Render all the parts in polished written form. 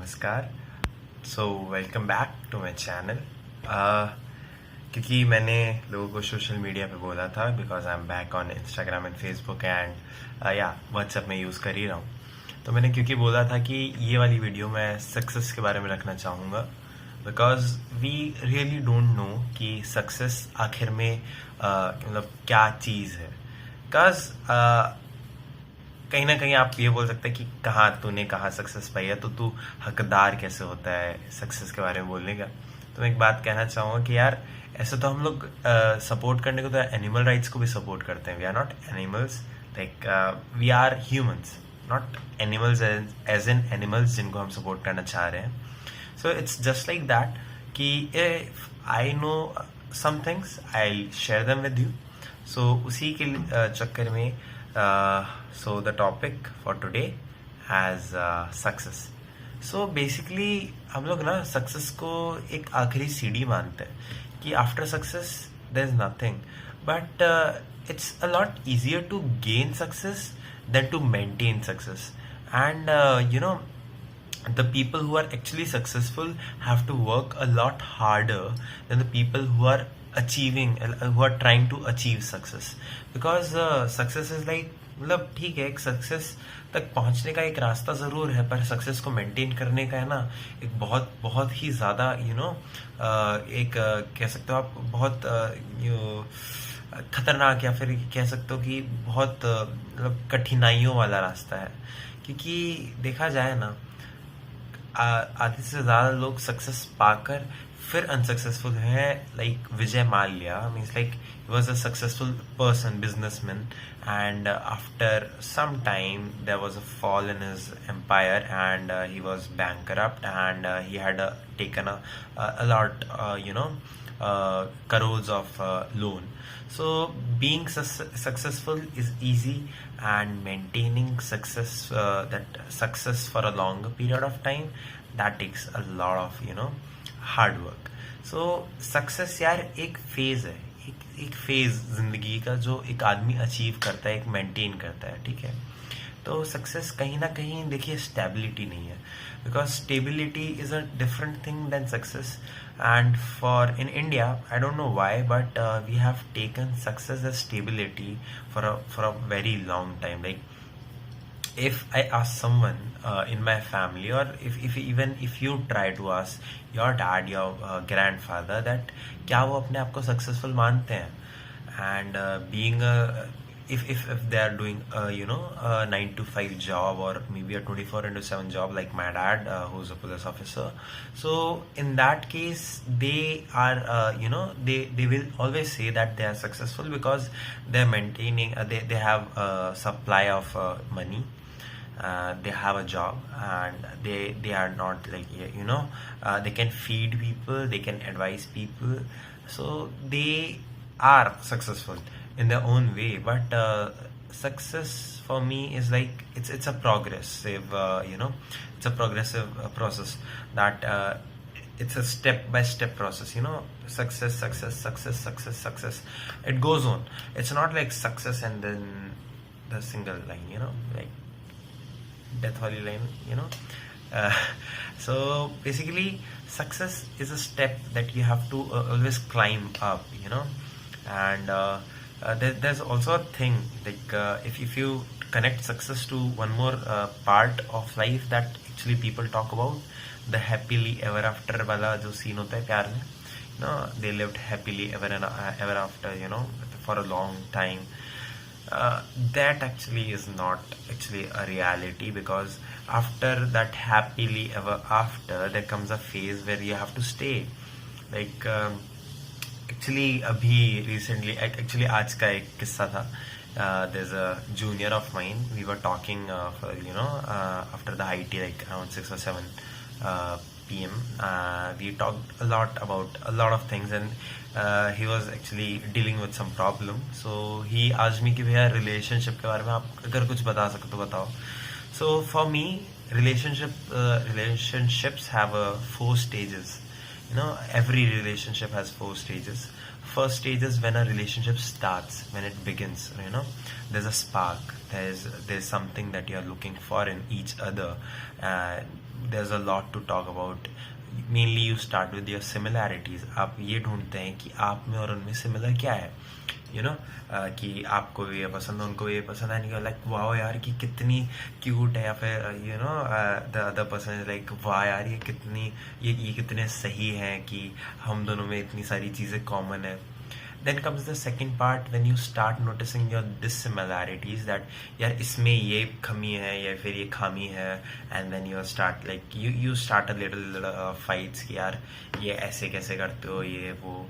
नमस्कार. So welcome back to my channel. क्योंकि मैंने लोगों को सोशल मीडिया पे बोला था because I am back on Instagram and Facebook and या व्हाट्सएप में यूज़ कर ही रहा हूँ. तो मैंने क्योंकि बोला था कि ये वाली वीडियो मैं सक्सेस के बारे में रखना चाहूँगा because we really don't know कि सक्सेस आखिर में मतलब क्या चीज़ है. बिकॉज कहीं ना कहीं आप ये बोल सकते हैं कि तूने कहाँ सक्सेस पाई है, तो तू हकदार कैसे होता है सक्सेस के बारे में बोलने का. तो मैं एक बात कहना चाहूँगा कि यार ऐसे तो हम लोग सपोर्ट करने को तो एनिमल राइट्स को भी सपोर्ट करते हैं. We are not animals, like we are humans, not animals as in animals जिनको हम सपोर्ट करना चाह रहे हैं. So it's just like that कि if I know some things I share them with you. So उसी के चक्कर में so the topic for today as success. So basically हम लोग ना सक्सेस को एक आखिरी सीढ़ी मानते हैं कि after success there is nothing, but it's a lot easier to gain success than to maintain success. And the people who are actually successful have to work a lot harder than the people who are trying to achieve success. Because success is like, मतलब ठीक है, एक success तक पहुंचने का एक रास्ता ज़रूर है, पर सक्सेस को मेंटेन करने का है ना एक बहुत बहुत ही ज़्यादा एक कह सकते हो आप बहुत खतरनाक, या फिर कह सकते हो कि बहुत मतलब कठिनाइयों वाला रास्ता है. क्योंकि देखा जाए ना आधे से ज़्यादा लोग सक्सेस पाकर फिर अनसक्सेसफुल है. Like Vijay Mallya means like he was a successful person, businessman, and after some time there was a fall in his empire and he was bankrupt and he had taken a lot crores of loan. So being successful is easy, and maintaining that success for a longer period of time, that takes a lot of hard work. So success यार एक phase है, एक phase जिंदगी का जो एक आदमी achieve करता है, एक मेंटेन करता है. ठीक है, तो सक्सेस कहीं ना कहीं देखिए स्टेबिलिटी नहीं है, because stability is a different thing than success. And for in India I don't know why, but we have taken success as stability for a very long time. Like if I ask someone in my family, or if you try to ask your dad, your grandfather, that क्या वो अपने आप को successful मानते हैं, and being if they are doing a 9 to 5 job or maybe a 24/7 job like my dad who's a police officer. So in that case they are they will always say that they are successful because they are maintaining they have a supply of money. They have a job and they are not like they can feed people, they can advise people, so they are successful in their own way. But success for me is like it's a progressive it's a progressive process that it's a step by step process. Success, it goes on. It's not like success and then the single line, like death valley line. So basically success is a step that you have to always climb up, and there's also a thing like if you connect success to one more part of life that actually people talk about, the happily ever after wala jo scene hota hai pyar mein, they lived happily ever after, for a long time. That actually is not actually a reality, because after that happily ever after there comes a phase where you have to stay. Like actually abhi recently, actually आज का एक किस्सा था. There's a junior of mine, we were talking after the high tea, like around 6 or 7 p.m. We talked a lot about a lot of things, and he was actually dealing with some problem. So he asked me कि भैया relationship के बारे में आप अगर कुछ बता सको तो बताओ. So for me relationships have 4 stages. Every relationship has 4 stages. First stage is when a relationship starts, when it begins. There's a spark, there's something that you're looking for in each other. there's a lot to talk about. Mainly you start with your similarities. आप ये ढूंढते हैं कि आप में और उनमें similar क्या है, यू नो, कि आपको ये पसंद है, उनको ये पसंद है, एंड यू लाइक वाओ यार कि कितनी क्यूट है, या फिर you know the other person is like वाह यार ये कितने सही हैं कि हम दोनों में इतनी सारी चीज़ें कॉमन है. Then comes the second part when you start noticing your dissimilarities, that यार इसमें ये कमी है या फिर ये खामी है, and then you start like you start a little fights कि यार ये ऐसे कैसे करते हो ये वो.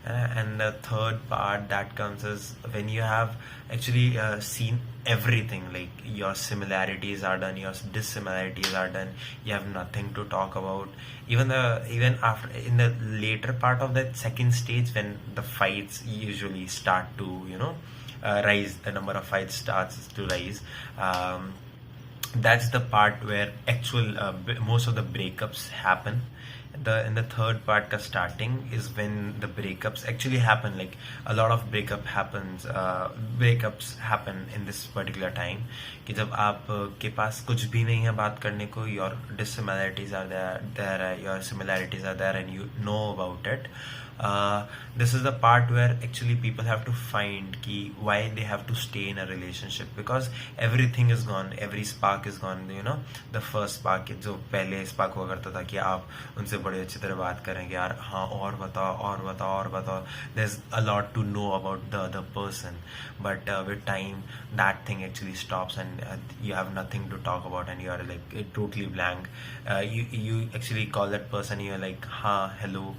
And the third part that comes is when you have actually seen everything, like your similarities are done, your dissimilarities are done, you have nothing to talk about. Even after, in the later part of that second stage, when the fights usually start to rise, the number of fights starts to rise. That's the part where actual most of the breakups happen. In the third part ka starting is when the breakups actually happen. Like a lot of breakups happen in this particular time, कि जब आप के पास कुछ भी नहीं है बात करने को, your dissimilarities are there, your similarities are there, and you know about it. This is the part where actually people have to find ki why they have to stay in a relationship, because everything is gone, every spark is gone. The first spark, जो पहले spark हुआ करता था कि आप उनसे बड़े अच्छी तरह बात करेंगे, यार हाँ और बताओ. There's a lot to know about the other person, but with time that thing actually stops, and you have nothing to talk about, and you are like totally blank. You actually call that person, you're like हाँ hello,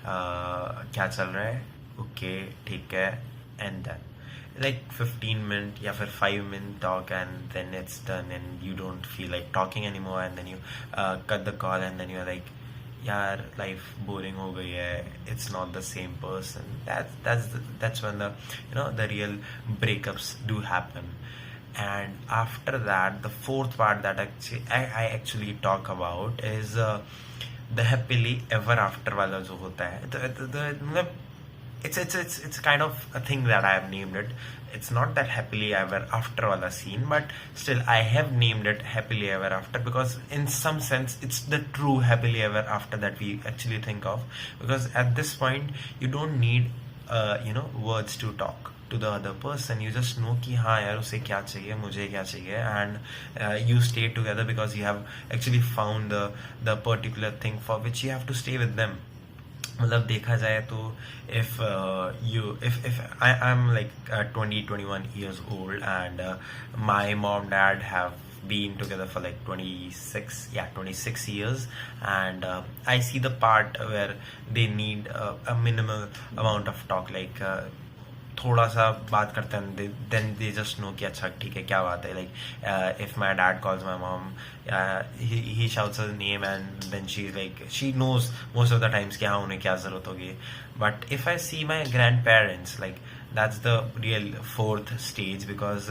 क्या चल रहा है, okay ठीक है, and then like 15 minute या फिर 5 minute talk, and then it's done, and you don't feel like talking anymore, and then you cut the call, and then you're like यार life boring हो गई है, it's not the same person. That's when the real breakups do happen. And after that, the fourth part that I actually talk about is the happily ever after वाला जो होता है. It's kind of a thing that I have named it. It's not that happily ever after wala scene, but still I have named it happily ever after, because in some sense it's the true happily ever after that we actually think of, because at this point you don't need words to talk to the other person. You just know कि हाँ यार उसे क्या चाहिए, मुझे क्या चाहिए, and you stay together because you have actually found the particular thing for which you have to stay with them. मतलब देखा जाए तो if I'm like 21 years old, and my mom dad have been together for like 26 years, and I see the part where they need a minimal amount of talk, like थोड़ा सा बात करते हैं, then they just know कि अच्छा ठीक है क्या बात है. Like if my dad calls my mom, he shouts her name, and then she's like, she knows most of the times कि हाँ उन्हें क्या ज़रूरत होगी. But if I see my grandparents, like that's the real fourth stage, because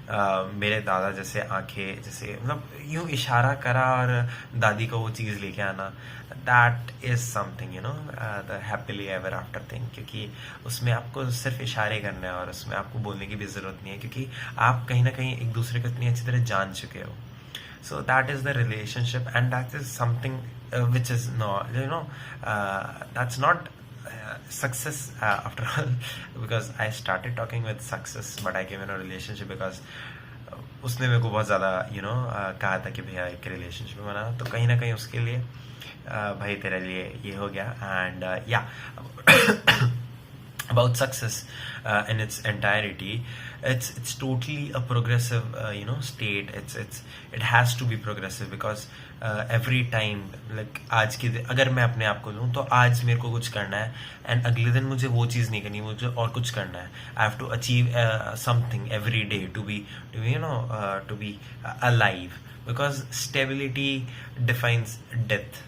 मेरे दादा जैसे आंखें जैसे मतलब यूं इशारा करा और दादी को वो चीज़ लेके आना, that is something the happily ever after thing, क्योंकि उसमें आपको सिर्फ इशारे करने हैं और उसमें आपको बोलने की भी ज़रूरत नहीं है, क्योंकि आप कहीं ना कहीं एक दूसरे को इतनी अच्छी तरह जान चुके हो. So that is the relationship, and that is something which is not that's not success after all, because I started talking with success, but I came in a relationship because उसने मेरे को बहुत ज़्यादा कहा था कि भैया एक रिलेशनशिप बना, तो कहीं ना कहीं उसके लिए भाई तेरे लिए ये हो गया. And about success in its entirety, it's totally a progressive state. It has to be progressive, because every time, like आज के अगर मैं अपने आप को लूँ तो आज मेरे को कुछ करना है, and अगले दिन मुझे वो चीज़ नहीं करनी, मुझे और कुछ करना है. I have to achieve something every day to be alive, because stability defines death.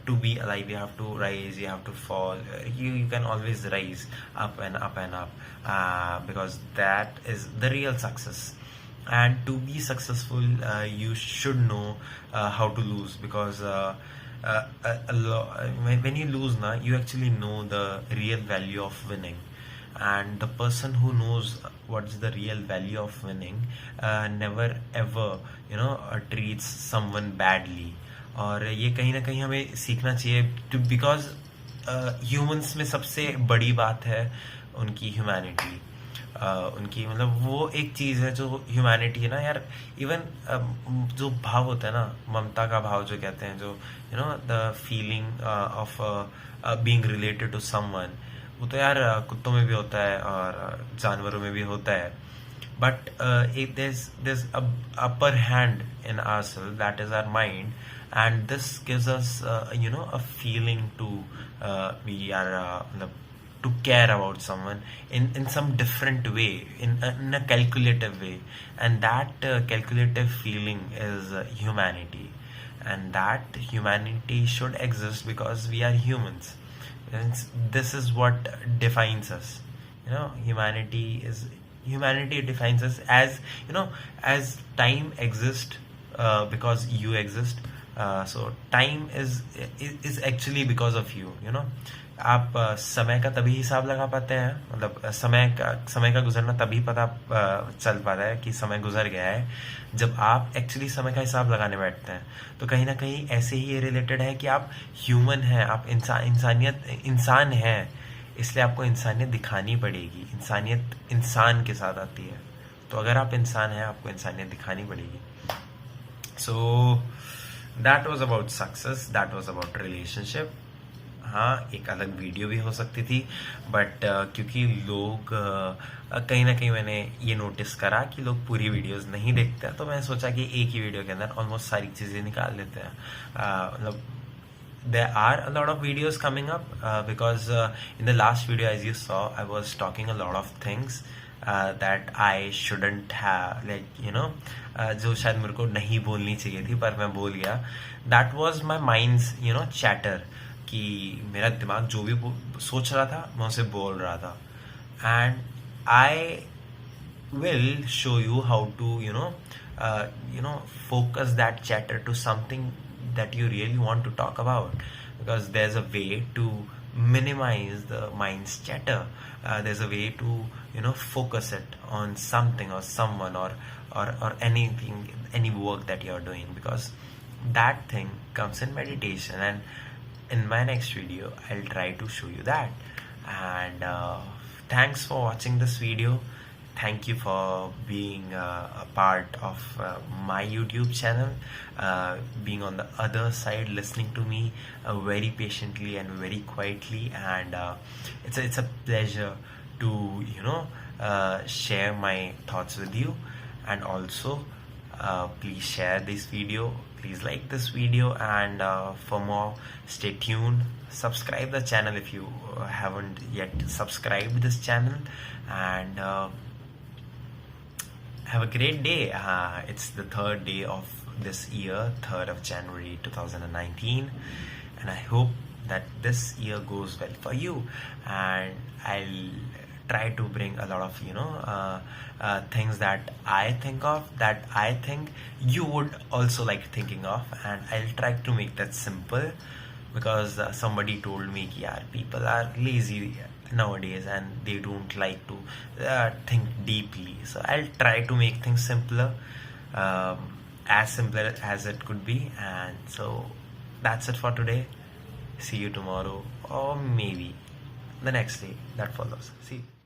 To be alive, you have to rise, you have to fall. You can always rise up and up and up, because that is the real success. And to be successful, you should know how to lose, because when you lose, you actually know the real value of winning. And the person who knows what's the real value of winning never ever treats someone badly, और ये कहीं ना कहीं हमें सीखना चाहिए, because humans में सबसे बड़ी बात है उनकी ह्यूमैनिटी। उनकी मतलब वो एक चीज़ है जो ह्यूमैनिटी है ना यार। इवन जो भाव होता है ना, ममता का भाव जो कहते हैं, जो the feeling of being related to someone, वो तो यार कुत्तों में भी होता है और जानवरों में भी होता है। But there's a upper hand in ourselves, that is our mind, and this gives us a feeling to we are to care about someone in some different way, in a calculative way, and that calculative feeling is humanity, and that humanity should exist because we are humans, and this is what defines us. Humanity defines us as as time exists because you exist. So time is actually because of you. आप समय का तभी हिसाब लगा पाते हैं, मतलब समय का गुजरना तभी पता चल पाता है कि समय गुजर गया है जब आप एक्चुअली समय का हिसाब लगाने बैठते हैं। तो कहीं ना कहीं ऐसे ही ये रिलेटेड है कि आप ह्यूमन हैं, आप इंसान हैं, इसलिए आपको इंसानियत दिखानी पड़ेगी। इंसानियत इंसान के साथ आती है, तो अगर आप इंसान हैं आपको इंसानियत दिखानी पड़ेगी। So that was about success, that was about relationship. हाँ, एक अलग वीडियो भी हो सकती थी, बट क्योंकि लोग कहीं ना कहीं मैंने ये नोटिस करा कि लोग पूरी वीडियोस नहीं देखते हैं, तो मैं सोचा कि एक ही वीडियो के अंदर ऑलमोस्ट सारी चीज़ें निकाल लेते हैं। मतलब there are a lot of videos coming up because in the last video, as you saw, I was talking a lot of things that I shouldn't have, जो शायद मेरे को नहीं बोलनी चाहिए थी पर मैं बोल गया। That was my mind's chatter, कि मेरा दिमाग जो भी सोच रहा था मैं उसे बोल रहा था। And I will show you how to focus that chatter to something that you really want to talk about, because there's a way to minimize the mind's chatter. There's a way to focus it on something or someone or anything, any work that you're doing, because that thing comes in meditation. And in my next video I'll try to show you that. And thanks for watching this video. Thank you for being a part of my YouTube channel, being on the other side, listening to me very patiently and very quietly. And it's a pleasure to share my thoughts with you. And also please share this video, please like this video, and for more, stay tuned. Subscribe the channel if you haven't yet subscribed this channel, and have a great day. It's the third day of this year, 3rd of January 2019, and I hope that this year goes well for you. And I'll try to bring a lot of things that I think of, that I think you would also like thinking of, and I'll try to make that simple, because somebody told me कि यार people are lazy nowadays and they don't like to think deeply. So I'll try to make things simpler, as simpler as it could be. And so that's it for today. See you tomorrow, or maybe the next day that follows. See you.